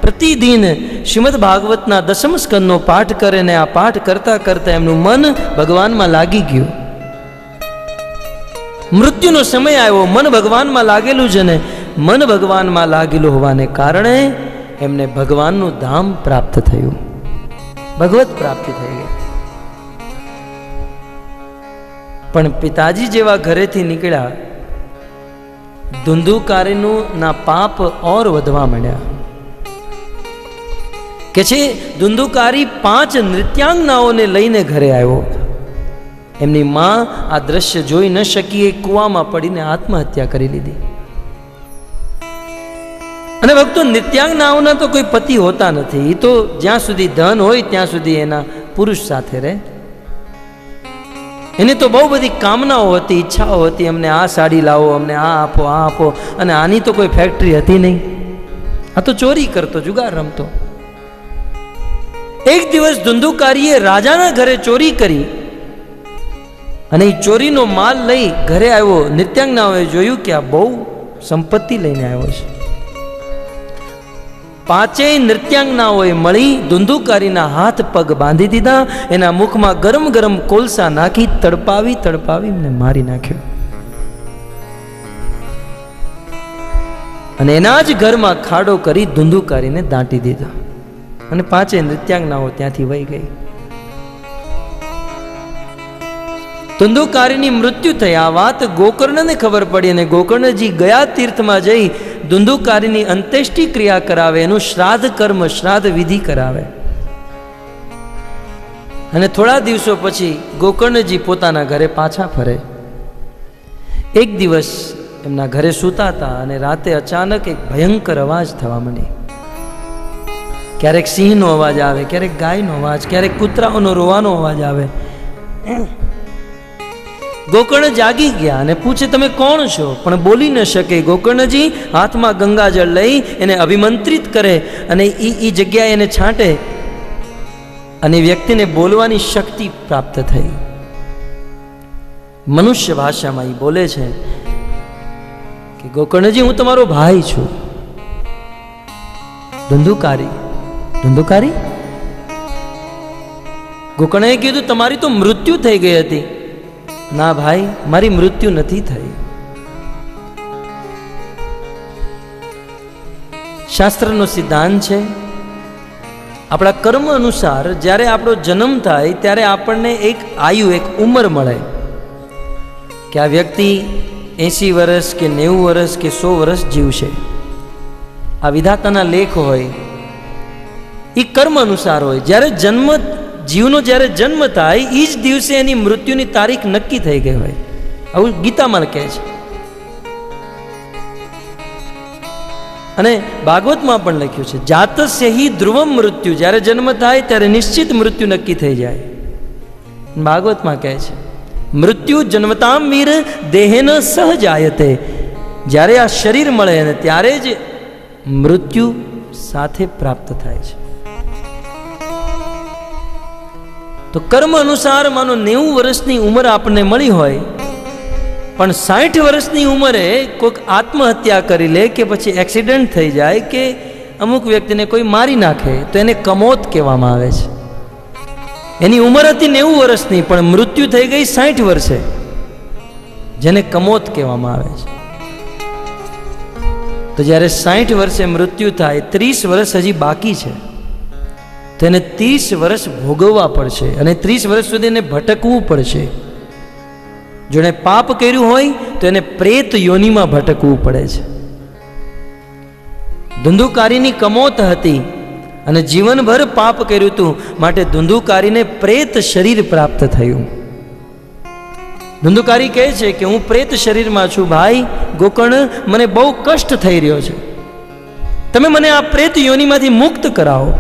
[SPEAKER 1] પ્રતિદિન શ્રીમદ ભાગવતના દસમ સ્કંદનો પાઠ કરે ને આ પાઠ કરતા કરતા એમનું મન ભગવાનમાં લાગી ગયું. મૃત્યુનો સમય આવ્યો, મન ભગવાનમાં લાગેલું છે ને મન ભગવાનમાં લાગેલું હોવાને કારણે એમને ભગવાનનું ધામ પ્રાપ્ત થયું. ભગવત પ્રાપ્તિ થઈ ગઈ. પણ પિતાજી જેવા ઘરેથી નીકળ્યા, ધુંધુકારીનું ના પાપ ઓર વધવા માંડ્યા. કે છે ધુંધુકારી 5 નૃત્યાંગનાઓને લઈને ઘરે આવ્યો. એમની માં આ દ્રશ્ય જોઈ ન શકી, કૂવામાં પડીને આત્મહત્યા કરી લીધી. અને ભક્તો, નૃત્યાંગનાઓના તો કોઈ પતિ હોતા નથી. એ તો જ્યાં સુધી ધન હોય ત્યાં સુધી એના પુરુષ સાથે રહે. એની તો બહુ બધી કામનાઓ હતી, ઈચ્છાઓ હતી. અમને આ સાડી લાવો, અમને આ આપો, આ આપો. અને આની તો કોઈ ફેક્ટરી હતી નહીં. આ તો ચોરી કરતો, જુગાર રમતો. એક દિવસ ધુંધુકારીએ રાજાના ઘરે ચોરી કરી અને એ ચોરીનો માલ લઈ ઘરે આવ્યો. નૃત્યાંગનાઓએ જોયું કે આ બહુ સંપત્તિ લઈને આવ્યો છે. 5 નૃત્યાંગનાઓએ મળી ધુંધુકારીના હાથ પગ બાંધી દીધા. એના મુખમાં ગરમ ગરમ કોલસા નાખી તડપાવી તડપાવી એમને મારી નાખ્યો. અને એના જ ઘરમાં ખાડો કરી ધુંધુકારીને દાટી દીધો. અને 5 નૃત્યાંગનાઓ ત્યાંથી વહી ગઈ. ધુંધુકારીની મૃત્યુ થઈ. આ વાત ગોકર્ણને ખબર પડી અને ગોકર્ણજી ગયા તીર્થમાં જઈ ધુંધુકારીની અંત્યેષ્ટિ ક્રિયા કરાવે, એનું શ્રાદ્ધ કર્મ, શ્રાદ્ધ વિધિ કરાવે. અને થોડા દિવસો પછી ગોકર્ણજી પોતાના ઘરે પાછા ફરે. એક દિવસ એમના ઘરે સૂતા હતા અને રાતે અચાનક એક ભયંકર અવાજ થવા માંડી. ક્યારેક સિંહનો અવાજ આવે, ક્યારેક ગાયનો અવાજ, ક્યારેક કૂતરાઓનો રોવાનો અવાજ આવે. ગોકર્ણ જાગી ગયા અને પૂછે, તમે કોણ છો? પણ બોલી ન શકે. ગોકર્ણજી હાથમાં ગંગાજળ લઈ એને અભિમંત્રિત કરે અને એ જગ્યાએ એને છાંટે અને વ્યક્તિને બોલવાની શક્તિ પ્રાપ્ત થઈ. મનુષ્ય ભાષામાં એ બોલે છે કે ગોકર્ણજી, હું તમારો ભાઈ છું. ધુંધુકારી ગોકર્ણએ કીધું, તમારી તો મૃત્યુ થઈ ગઈ હતી. ના ભાઈ, મારી મૃત્યુ નથી થઈ. શાસ્ત્રનો સિદ્ધાંત છે, આપણા કર્મ અનુસાર જ્યારે આપણો જન્મ થાય ત્યારે આપણને એક આયુ, એક ઉંમર મળે કે આ વ્યક્તિ 80 વર્ષ કે 90 વર્ષ કે 100 વર્ષ જીવશે. આ વિધાતાના લેખ હોય, એ કર્મ અનુસાર હોય. જ્યારે જીવનો જ્યારે જન્મ થાય એ જ દિવસે એની મૃત્યુની તારીખ નક્કી થઈ ગઈ હોય. આવું ગીતામાં કહે છે. અને ભાગવતમાં પણ લખ્યું છે, જાતસ્ય હિ ધ્રુવમ મૃત્યુ. જ્યારે જન્મ થાય ત્યારે નિશ્ચિત મૃત્યુ નક્કી થઈ જાય. ભાગવતમાં કહે છે, મૃત્યુ જન્મતામ વીર દેહેન સહજાયતે. જ્યારે આ શરીર મળે ને ત્યારે જ મૃત્યુ સાથે પ્રાપ્ત થાય છે. તો કર્મ અનુસાર માનો 90 વર્ષની ઉંમર આપણને મળી હોય, પણ 60 વર્ષની ઉંમરે કોઈક આત્મહત્યા કરી લે કે પછી એક્સિડન્ટ થઈ જાય કે અમુક વ્યક્તિને કોઈ મારી નાખે તો એને કમોત કહેવામાં આવે છે. એની ઉંમર હતી 90 વર્ષની, પણ મૃત્યુ થઈ ગઈ 60 વર્ષે, જેને કમોત કહેવામાં આવે છે. તો જ્યારે 60 વર્ષે મૃત્યુ થાય, 30 વર્ષ હજી બાકી છે, તો એને 30 વર્ષ ભોગવવા પડશે અને 30 વર્ષ સુધી એને ભટકવું પડશે. જો એને પાપ કર્યું હોય તો એને પ્રેત યોનિમાં ભટકવું પડે છે. ધુંધુકારીની કમોત હતી અને જીવનભર પાપ કર્યું હતું, માટે ધુંધુકારીને પ્રેત શરીર પ્રાપ્ત થયું. ધુંધુકારી કહે છે કે હું પ્રેત શરીરમાં છું, ભાઈ ગોકર્ણ, મને બહુ કષ્ટ થઈ રહ્યો છે, તમે મને આ પ્રેત યોનિમાંથી મુક્ત કરાવો.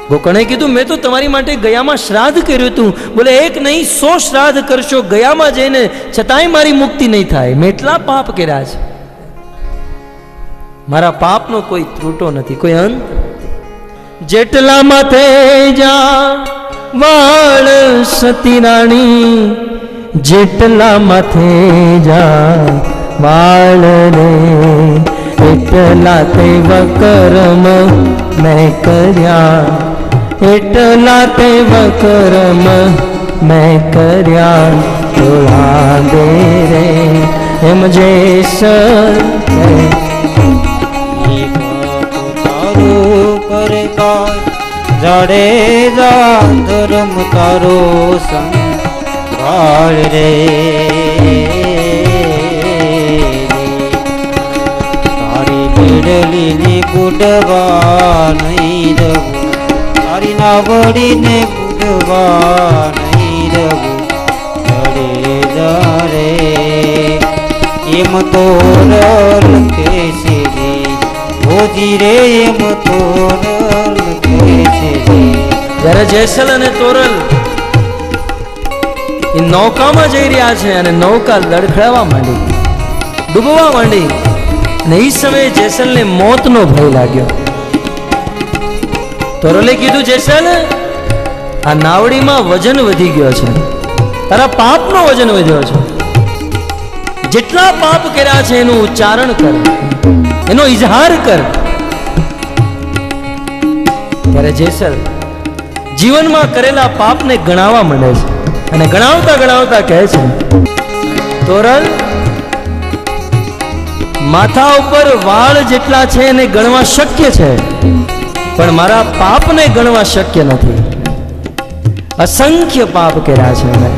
[SPEAKER 1] ગોકર્ણે કીધું, મેં તો તમારી માટે ગયામાં શ્રાદ્ધ કર્યું હતું. બોલે, એક નહીં 100 શ્રાદ્ધ કરશો ગયામાં જઈને, છતાંય મારી મુક્તિ નહીં થાય. મેં એટલા પાપ કર્યા છે, મારા પાપનો કોઈ ત્રુટો નથી, કોઈ અંત નથી. જેટલા માથે જા વાળ સતી રાણી, જેટલા માથે જા વાળ રે, એટલા તેવ કર્મ મેં કર્યા, એટલા તેવ કર્મ મેં કર્યા. તોળા દે રે એમ જેસલ
[SPEAKER 2] જાડેજા ધર્મ તારો સંભાળ રે, તારી બેડલીને બુડવા નહીં દઉં, તારી નાવડીને બુડવા નહીં દઉં. જાડેજા રે એમ તો રલ કેસે રે, ભોજી રે એમ તો રલ કેસે રે.
[SPEAKER 1] જ્યારે જેસલ અને તોરલ એ નૌકામાં જઈ રહ્યા છે અને નૌકા લડખડાવા માંડી, ડૂબવા માંડી, અને એ સમયે જેસલને મોતનો ભય લાગ્યો. તોરલે કીધું, જેસલ, આ નાવડીમાં વજન વધી ગયો છે, તારા પાપનો વજન વધ્યો છે, જેટલા પાપ કર્યા છે એનું ઉચ્ચારણ કર, એનો ઇઝહાર કર. ત્યારે જેસલ જીવનમાં કરેલા પાપને ગણાવવા માંડે છે અને ગણાવતા ગણાવતા કહે છે, તોરલ, માથા ઉપર વાળ જેટલા છે એને ગણવા શક્ય છે, પણ મારા પાપને ગણવા શક્ય નથી. અસંખ્ય પાપ કર્યા છે મેં.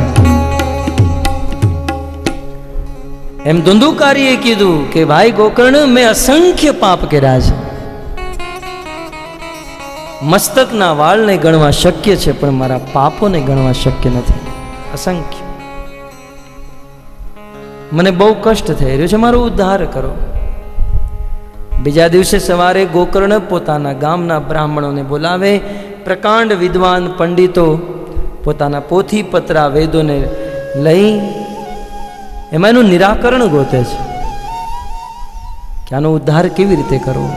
[SPEAKER 1] એમ ધુંધુકારીએ કીધું કે ભાઈ ગોકર્ણ, મેં અસંખ્ય પાપ કર્યા છે, મસ્તકના વાળને ગણવા શક્ય છે, પણ મારા પાપોને ગણવા શક્ય નથી. અસંખ્ય. મને બહુ કષ્ટ થઈ રહ્યું છે, મારો ઉદ્ધાર કરો. બીજા દિવસે સવારે ગોકર્ણ પોતાના ગામના બ્રાહ્મણોને બોલાવે. પ્રકાંડ વિદ્વાન પંડિતો પોતાના પોથી પત્રા વેદોને લઈ એમાં એનું નિરાકરણ ગોતે છે કે આનો ઉદ્ધાર કેવી રીતે કરવો.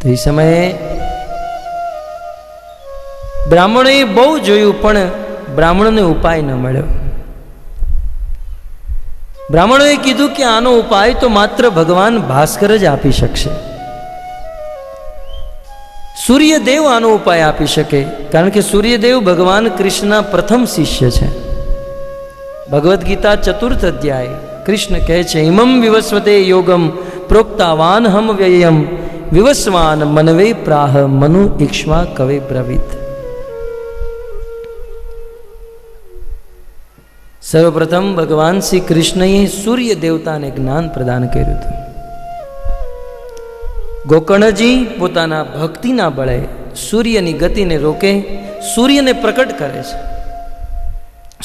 [SPEAKER 1] તો એ સમયે બ્રાહ્મણોએ બહુ જોયું, પણ બ્રાહ્મણોને ઉપાય ન મળ્યો. બ્રાહ્મણોએ કીધું કે આનો ઉપાય તો માત્ર ભગવાન ભાસ્કર જ આપી શકશે. સૂર્યદેવ આનો ઉપાય આપી શકે, કારણ કે સૂર્યદેવ ભગવાન કૃષ્ણના પ્રથમ શિષ્ય છે. ભગવદ્ ગીતા 4th અધ્યાય કૃષ્ણ કહે છે, ઇમમ વિવસ્વતે યોગમ પ્રોક્તાવાન હમ વ્યયમ વિવસ્વાન મનવે પ્રાહ મનુ ઇક્ષ્વા કવે બ્રવીત. સર્વપ્રથમ ભગવાન શ્રી કૃષ્ણએ સૂર્ય દેવતાને જ્ઞાન પ્રદાન કર્યું હતું. ગોકર્ણજી પોતાના ભક્તિના બળે સૂર્યની ગતિને રોકે, સૂર્યને પ્રકટ કરે છે.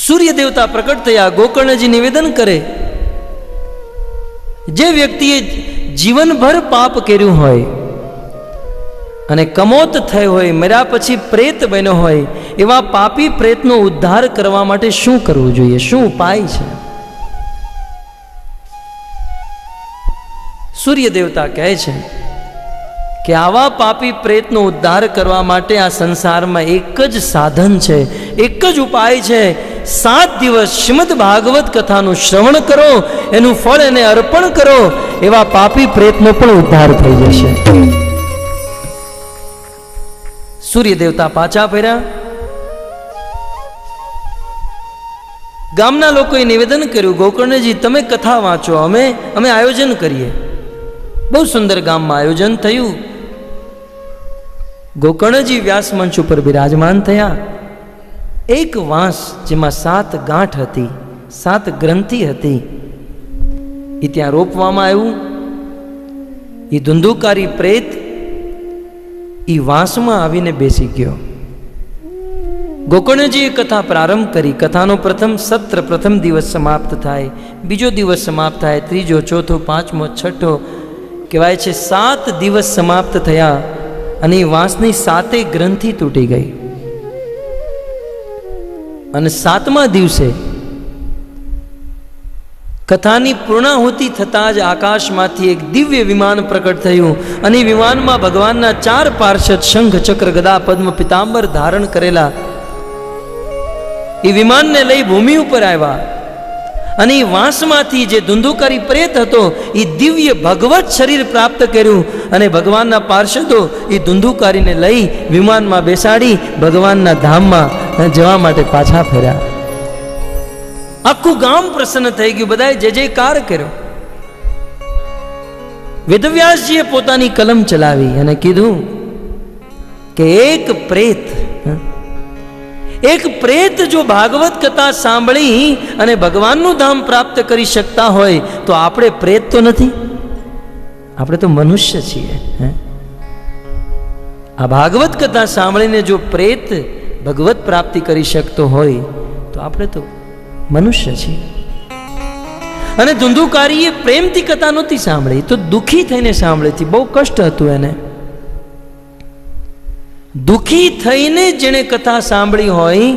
[SPEAKER 1] સૂર્ય દેવતા પ્રકટ થયા. ગોકર્ણજી નિવેદન કરે, જે વ્યક્તિએ જીવનભર પાપ કર્યું હોય અને કમોત થઈ હોય, મર્યા પછી પ્રેત બન્યો હોય, એવા પાપી પ્રેતનો ઉદ્ધાર કરવા માટે શું કરવું જોઈએ, શું ઉપાય છે? સૂર્ય દેવતા કહે છે કે આવા પાપી પ્રેતનો ઉદ્ધાર કરવા માટે આ સંસારમાં એક જ સાધન છે, એક જ ઉપાય છે 7 દિવસ શ્રીમદ ભાગવત કથાનું શ્રવણ કરો, એનું ફળ એને અર્પણ કરો, એવા પાપી પ્રેતનો પણ ઉદ્ધાર થઈ જશે. સૂર્ય દેવતા પાછા ફર્યા. ગામના લોકોએ નિવેદન કર્યું, ગોકર્ણજી તમે કથા વાંચો, અમે આયોજન કરીએ. બહુ સુંદર ગામમાં આયોજન થયું. ગોકર્ણજી વ્યાસ મંચ ઉપર બિરાજમાન થયા. એક વાંસ જેમાં 7 ગાંઠ હતી, 7 ગ્રંથિ હતી, એ ત્યાં રોપવામાં આવ્યું. એ ધુંધુકારી પ્રેત એ વાંસમાં આવીને બેસી ગયો. ગોકર્ણજીએ કથા પ્રારંભ કરી. કથાનો પ્રથમ સત્ર પ્રથમ દિવસ સમાપ્ત થાય, બીજો દિવસ સમાપ્ત થાય, ત્રીજો, ચોથો, પાંચમો, છઠ્ઠો, કહેવાય છે 7 દિવસ સમાપ્ત થયા અને એ વાંસની 7 ગ્રંથિ તૂટી ગઈ. અને 7મા દિવસે કથાની પૂર્ણાહુતિ થતાં જ આકાશમાંથી એક દિવ્ય વિમાન પ્રકટ થયું અને એ વિમાનમાં ભગવાનના 4 પાર્ષદ શંખ, ચક્ર, ગદા, પદ્મ, પિતાંબર ધારણ કરેલા એ વિમાનને લઈ ભૂમિ ઉપર આવ્યા. અને એ વાંસમાંથી જે ધુંધુકારી પ્રેત હતો એ દિવ્ય ભગવત શરીર પ્રાપ્ત કર્યું અને ભગવાનના પાર્ષદો એ ધુંધુકારીને લઈ વિમાનમાં બેસાડી ભગવાનના ધામમાં જવા માટે પાછા ફર્યા. આખું ગામ પ્રસન્ન થઈ ગયું, બધાએ જય જયકાર કર્યો. વેદવ્યાસજીએ પોતાની કલમ ચલાવી અને કીધું કે એક પ્રેત જો ભાગવત કથા સાંભળી અને ભગવાનનું ધામ પ્રાપ્ત કરી શકતા હોય તો આપણે પ્રેત તો નથી, આપણે તો મનુષ્ય છીએ. આ ભાગવત કથા સાંભળીને જો પ્રેત ભગવત પ્રાપ્તિ કરી શકતો હોય તો આપણે તો મનુષ્ય છીએ. અને ધુંધુકારીએ પ્રેમથી કથા નહોતી સાંભળી, તો દુઃખી થઈને સાંભળી હતી. બહુ કષ્ટ હતું એને. દુઃખી થઈને જેણે કથા સાંભળી હોય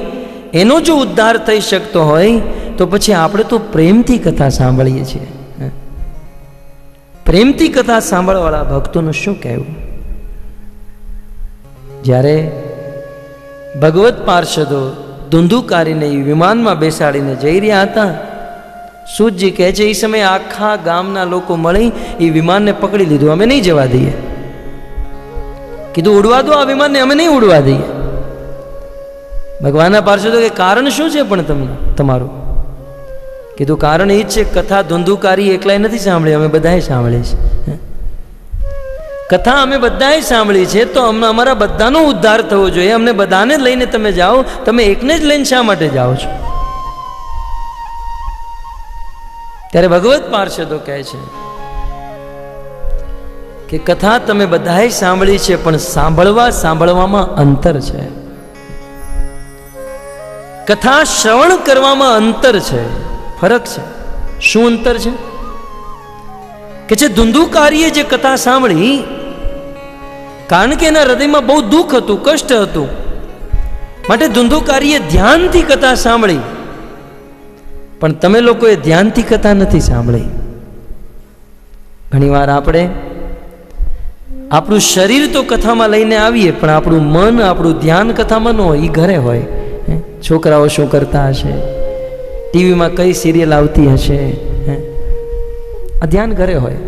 [SPEAKER 1] એનો જો ઉદ્ધાર થઈ શકતો હોય તો પછી આપણે તો પ્રેમથી કથા સાંભળીએ છીએ. પ્રેમથી કથા સાંભળવાળા ભક્તોનું શું કહેવું? જ્યારે ભગવત પાર્ષદો ધુંધુકારીને વિમાનમાં બેસાડીને જઈ રહ્યા હતા, સૂતજી કહે છે એ સમયે આખા ગામના લોકો મળી એ વિમાનને પકડી લીધું, અમે નહીં જવા દઈએ. કીધું ઉડવા દો આ વિમાનને, અમે નહીં ઉડવા દઈએ. ભગવાનના પાર્ષદો કે કારણ શું છે પણ તમારું? કીધું કારણ એ જ છે કથા ધુંધુકારી એકલાય નથી સાંભળી, અમે બધાએ સાંભળી છે. કથા અમે બધાએ સાંભળી છે તો અમારા બધાનો ઉદ્ધાર થવો જોઈએ. અમને બધાને લઈને તમે જાઓ, તમે એકને જ લઈને શા માટે જાઓ છો? ત્યારે ભગવત પાર્ષદો કહે છે કે કથા તમે બધાએ સાંભળી છે પણ સાંભળવામાં અંતર છે. કથા શ્રવણ કરવામાં અંતર છે, ફરક છે. શું અંતર છે? કે છે ધુંધુકારીએ જે કથા સાંભળી, કારણ કે એના હૃદયમાં બહુ દુઃખ હતું, કષ્ટ હતું, માટે ધુંધુકારીએ ધ્યાનથી કથા સાંભળી. પણ તમે લોકોએ ધ્યાનથી કથા નથી સાંભળી. ઘણીવાર આપણે આપણું શરીર તો કથામાં લઈને આવીએ પણ આપણું મન, આપણું ધ્યાન કથામાં ન હોય, એ ઘરે હોય. છોકરાઓ શું કરતા હશે, ટીવીમાં કઈ સિરિયલ આવતી હશે, આ ધ્યાન ઘરે હોય.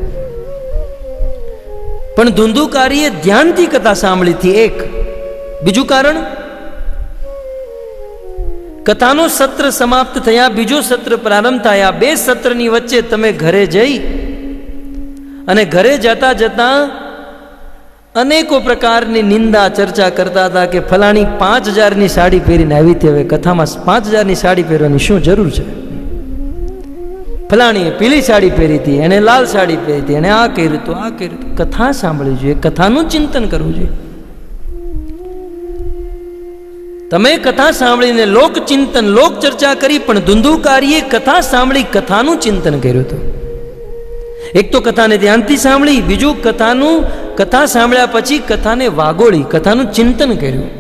[SPEAKER 1] પણ ધુંધુકારીએ ધ્યાનથી કથા સાંભળી હતી. એક બીજું કારણ, કથાનો સત્ર સમાપ્ત થયા, બીજો સત્ર પ્રારંભ થયા. 2 સત્રની વચ્ચે તમે ઘરે જઈ અને ઘરે જતા જતા અનેકો પ્રકારની નિંદા ચર્ચા કરતા હતા કે ફલાણી 5000ની સાડી પહેરીને આવી હતી, હવે કથામાં 5000ની સાડી પહેરવાની શું જરૂર છે? ફલાણીએ પીળી સાડી પહેરી હતી, એને લાલ સાડી પહેરી હતી, એને આ કર્યું હતું, આ કર્યું હતું. કથા સાંભળવી જોઈએ, કથાનું ચિંતન કરવું જોઈએ. તમે કથા સાંભળીને લોક ચિંતન, લોક ચર્ચા કરી, પણ ધુંધુકારીએ કથા સાંભળી, કથાનું ચિંતન કર્યું હતું. એક તો કથાને ધ્યાનથી સાંભળી, બીજું કથા સાંભળ્યા પછી કથાને વાગોળી, કથાનું ચિંતન કર્યું.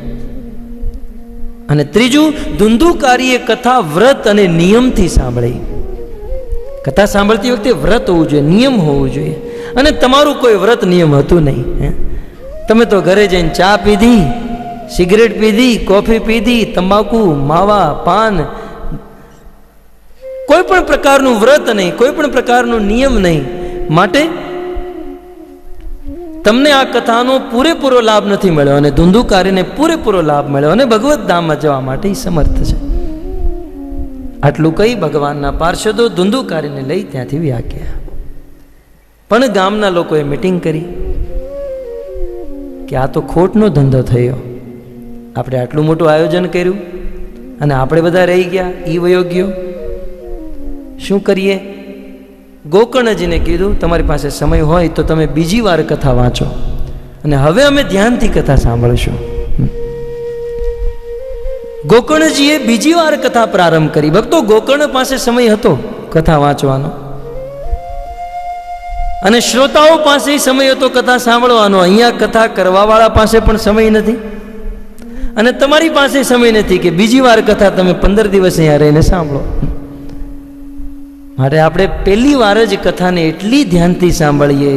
[SPEAKER 1] અને ત્રીજું, ધુંધુકારીએ કથા વ્રત અને નિયમથી સાંભળી. કથા સાંભળતી વખતે વ્રત હોવું જોઈએ, નિયમ હોવું જોઈએ. અને તમારું કોઈ વ્રત નિયમ હતું નહીં. તમે તો ઘરે જઈને ચા પીધી, સિગરેટ પીધી, કોફી પીધી, તંબાકુ, માવા, પાન, કોઈ પણ પ્રકારનું વ્રત નહીં, કોઈ પણ પ્રકારનો નિયમ નહીં. માટે તમને આ કથાનો પૂરેપૂરો લાભ નથી મળ્યો અને ધુંધુકારીને પૂરેપૂરો લાભ મળ્યો અને ભગવત ધામમાં જવા માટે ઈ સમર્થ છે. આટલું કહી ભગવાનના પાર્ષદો ધુંધુકારીને લઈ ત્યાંથી વ્યા ગયા. પણ ગામના લોકોએ મીટિંગ કરી કે આ તો ખોટનો ધંધો થયો. આપણે આટલું મોટું આયોજન કર્યું અને આપણે બધા રહી ગયા, ઈ વયો ગયો. શું કરીએ? ગોકર્ણજીને કીધું તમારી પાસે સમય હોય તો તમે બીજી વાર કથા વાંચો અને હવે અમે ધ્યાનથી કથા સાંભળીશું. ગોકર્ણજીએ બીજી વાર કથા પ્રારંભ કરી. ભક્તો, ગોકર્ણ પાસે સમય હતો કથા વાંચવાનો અને શ્રોતાઓ પાસે સમય હતો કથા સાંભળવાનો. અહીંયા કથા કરવાવાળા પાસે પણ સમય નથી અને તમારી પાસે સમય નથી કે બીજી વાર કથા તમે 15 દિવસ અહીંયા રહીને સાંભળો. માટે આપણે પહેલી વાર જ કથાને એટલી ધ્યાનથી સાંભળીએ,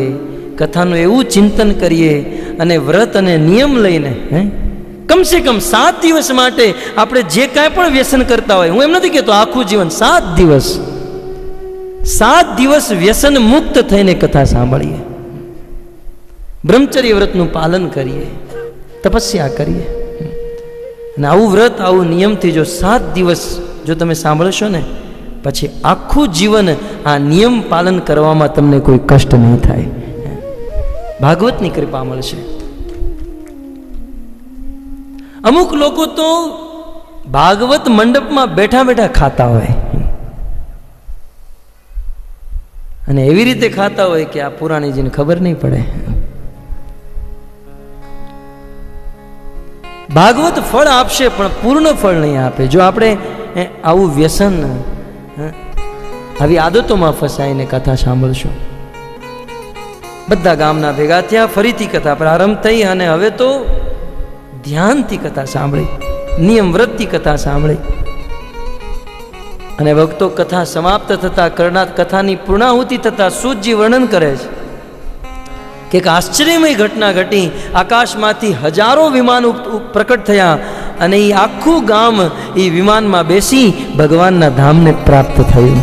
[SPEAKER 1] કથાનું એવું ચિંતન કરીએ અને વ્રત અને નિયમ લઈને કમસે કમ 7 દિવસ માટે આપણે જે કાંઈ પણ વ્યસન કરતા હોય, હું એમ નથી કહેતો આખું જીવન, 7 દિવસ વ્યસન મુક્ત થઈને કથા સાંભળીએ, બ્રહ્મચર્ય વ્રતનું પાલન કરીએ, તપસ્યા કરીએ. અને આવું વ્રત, આવું નિયમથી જો 7 દિવસ જો તમે સાંભળશો ને, પછી આખું જીવન આ નિયમ પાલન કરવામાં તમને કોઈ કષ્ટ નહીં થાય. ભાગવતની કૃપા મળશે. અમુક લોકો તો ભાગવત મંડપમાં બેઠા બેઠા ખાતા હોય અને એવી રીતે ખાતા હોય કે આ પુરાણીજીને ખબર નહીં પડે. ભાગવત ફળ આપશે પણ પૂર્ણ ફળ નહીં આપે જો આપણે આવું વ્યસન, આવી આદતોમાં ફસાઈને કથા સાંભળશો. બધા ગામના ભેગા થયા, ફરીથી કથા પ્રારંભ થઈ અને હવે તો ધ્યાનથી કથા સાંભળી, નિયમ વ્રતથી કથા સાંભળી. અને ભક્તો, કથા સમાપ્ત થતા, કથાની પૂર્ણાહુતિ થતા સૂતજી વર્ણન કરે છે કે એક આશ્ચર્યમય ઘટના ઘટી. આકાશમાંથી હજારો વિમાન પ્રકટ થયા અને એ આખું ગામ એ વિમાનમાં બેસી ભગવાનના ધામને પ્રાપ્ત થયું.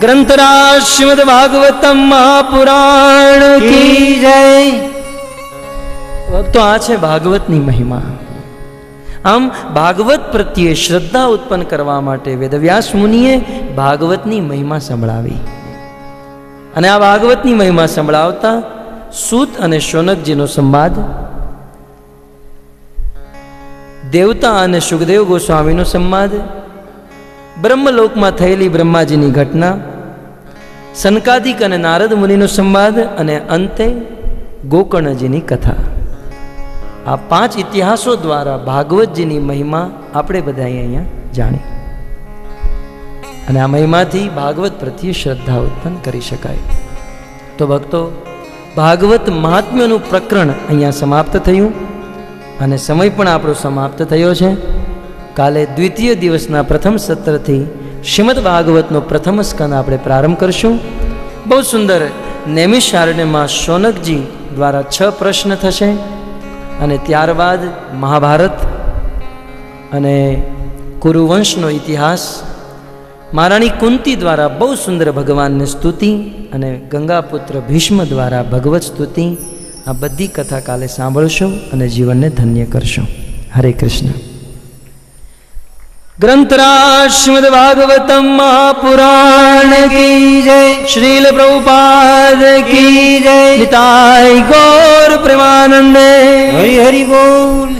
[SPEAKER 1] ગ્રંથરાજ શ્રીમદ ભાગવતમ મહાપુરાણ કી જય. તો આ છે ભાગવતની મહિમા. આમ ભાગવત પ્રત્યે શ્રદ્ધા ઉત્પન્ન કરવા માટે વેદવ્યાસ મુનિએ ભાગવતની મહિમા સંભળાવી. અને આ ભાગવતની મહિમા સંભળાવતા સૂત અને શૌનકજીનો સંવાદ, દેવતા અને સુખદેવ ગોસ્વામીનો સંવાદ, બ્રહ્મલોકમાં થયેલી બ્રહ્માજીની ઘટના, સનકાદિક અને નારદ મુનિનો સંવાદ અને અંતે ગોકર્ણજીની કથા. આ 5 ઇતિહાસો દ્વારા ભાગવતજીની મહિમા આપણે બધા અહીંયા જાણી અને આ મહિમાથી ભાગવત પ્રત્યે શ્રદ્ધા ઉત્પન્ન કરી શકાય. તો ભક્તો, ભાગવત મહાત્મ્યનું પ્રકરણ અહીંયા સમાપ્ત થયું અને સમય પણ આપણો સમાપ્ત થયો છે. કાલે દ્વિતીય દિવસના પ્રથમ સત્રથી શ્રીમદ ભાગવતનો પ્રથમ સ્કંદ આપણે પ્રારંભ કરશું. બહુ સુંદર નૈમિષારણ્યમાં શૌનકજી દ્વારા 6 પ્રશ્ન થશે અને ત્યારબાદ મહાભારત અને કુરુવંશનો ઇતિહાસ, મહારાણી કુંતી દ્વારા બહુ સુંદર ભગવાનની સ્તુતિ અને ગંગાપુત્ર ભીષ્મ દ્વારા ભગવત સ્તુતિ, આ બધી કથા કાલે સાંભળશો અને જીવનને ધન્ય કરશો. હરે કૃષ્ણ. ગ્રંથરાજ શ્રીમદ ભાગવતમ મહાપુરાણ કી જય. શ્રીલ પ્રભુપાદ કી જય. નિતાય ગૌર પ્રેમાનંદે. હરિ હરિ બોલ.